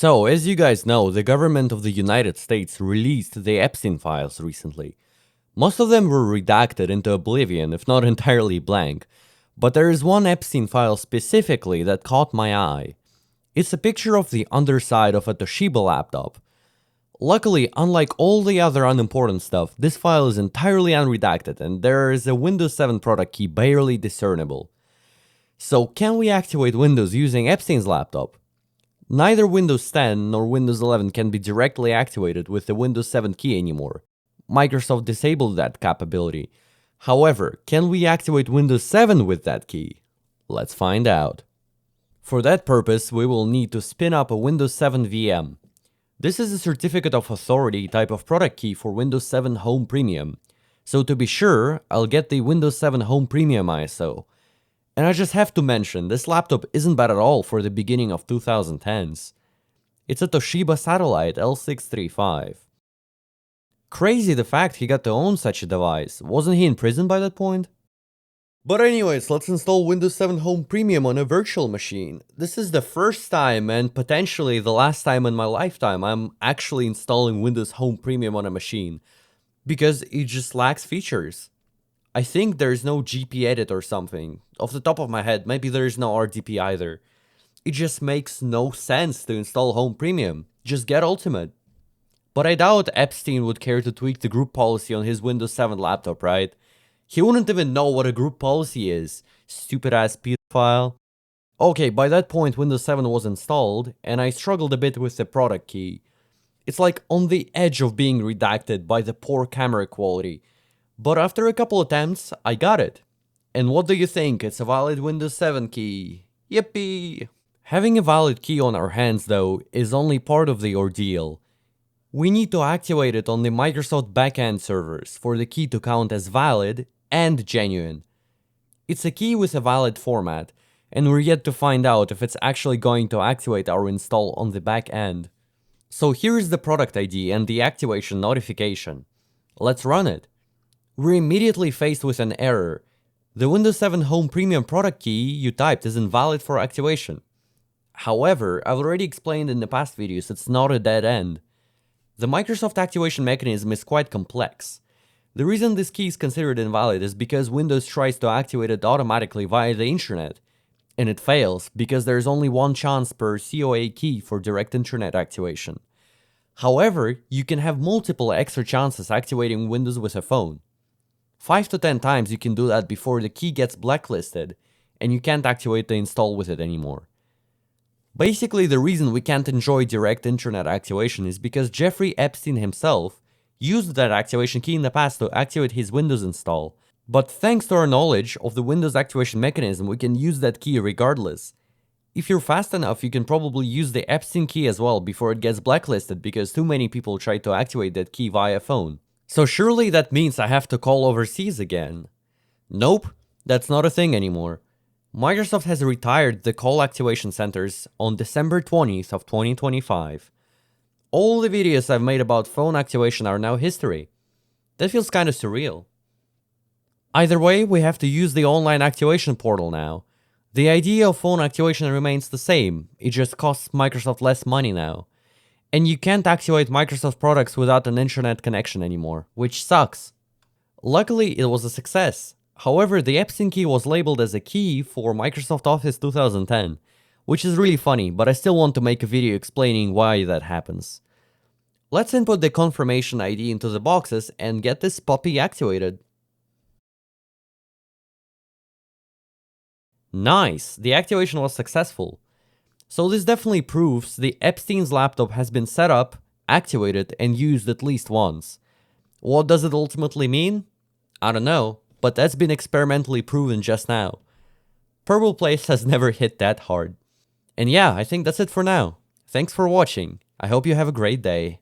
So, as you guys know, the government of the United States released the Epstein files recently. Most of them were redacted into oblivion, if not entirely blank, but there is one Epstein file specifically that caught my eye. It's a picture of the underside of a Toshiba laptop. Luckily, unlike all the other unimportant stuff, this file is entirely unredacted and there is a Windows 7 product key barely discernible. So, can we activate Windows using Epstein's laptop? Neither Windows 10 nor Windows 11 can be directly activated with the Windows 7 key anymore. Microsoft disabled that capability. However, can we activate Windows 7 with that key? Let's find out. For that purpose, we will need to spin up a Windows 7 VM. This is a Certificate of Authority type of product key for Windows 7 Home Premium. So to be sure, I'll get the Windows 7 Home Premium ISO. And I just have to mention, this laptop isn't bad at all for the beginning of 2010s. It's a Toshiba Satellite L635. Crazy the fact he got to own such a device. Wasn't he in prison by that point? But anyways, let's install Windows 7 Home Premium on a virtual machine. This is the first time and potentially the last time in my lifetime I'm actually installing Windows Home Premium on a machine. Because it just lacks features. I think there's no GP edit or something. Off the top of my head, maybe there's no RDP either. It just makes no sense to install Home Premium. Just get Ultimate. But I doubt Epstein would care to tweak the group policy on his Windows 7 laptop, right? He wouldn't even know what a group policy is. Stupid ass pedophile. Okay, by that point Windows 7 was installed, and I struggled a bit with the product key. It's like on the edge of being redacted by the poor camera quality. But after a couple attempts, I got it. And what do you think? It's a valid Windows 7 key. Yippee! Having a valid key on our hands, though, is only part of the ordeal. We need to activate it on the Microsoft backend servers for the key to count as valid and genuine. It's a key with a valid format, and we're yet to find out if it's actually going to activate our install on the back end. So here's the product ID and the activation notification. Let's run it. We're immediately faced with an error. The Windows 7 Home Premium product key you typed is invalid for activation. However, I've already explained in the past videos it's not a dead end. The Microsoft activation mechanism is quite complex. The reason this key is considered invalid is because Windows tries to activate it automatically via the internet, and it fails because there's only one chance per COA key for direct internet activation. However, you can have multiple extra chances activating Windows with a phone. 5 to 10 times you can do that before the key gets blacklisted, and you can't activate the install with it anymore. Basically, the reason we can't enjoy direct internet activation is because Jeffrey Epstein himself used that activation key in the past to activate his Windows install. But thanks to our knowledge of the Windows activation mechanism, we can use that key regardless. If you're fast enough, you can probably use the Epstein key as well before it gets blacklisted because too many people try to activate that key via phone. So surely that means I have to call overseas again. Nope, that's not a thing anymore. Microsoft has retired the call activation centers on December 20th of 2025. All the videos I've made about phone activation are now history. That feels kinda surreal. Either way, we have to use the online activation portal now. The idea of phone activation remains the same, it just costs Microsoft less money now. And you can't activate Microsoft products without an internet connection anymore, which sucks. Luckily, it was a success. However, the Epstein key was labeled as a key for Microsoft Office 2010, which is really funny, but I still want to make a video explaining why that happens. Let's input the confirmation ID into the boxes and get this puppy activated. Nice, the activation was successful. So this definitely proves the Epstein's laptop has been set up, activated, and used at least once. What does it ultimately mean? I don't know, but that's been experimentally proven just now. Purple Place has never hit that hard. And yeah, I think that's it for now. Thanks for watching. I hope you have a great day.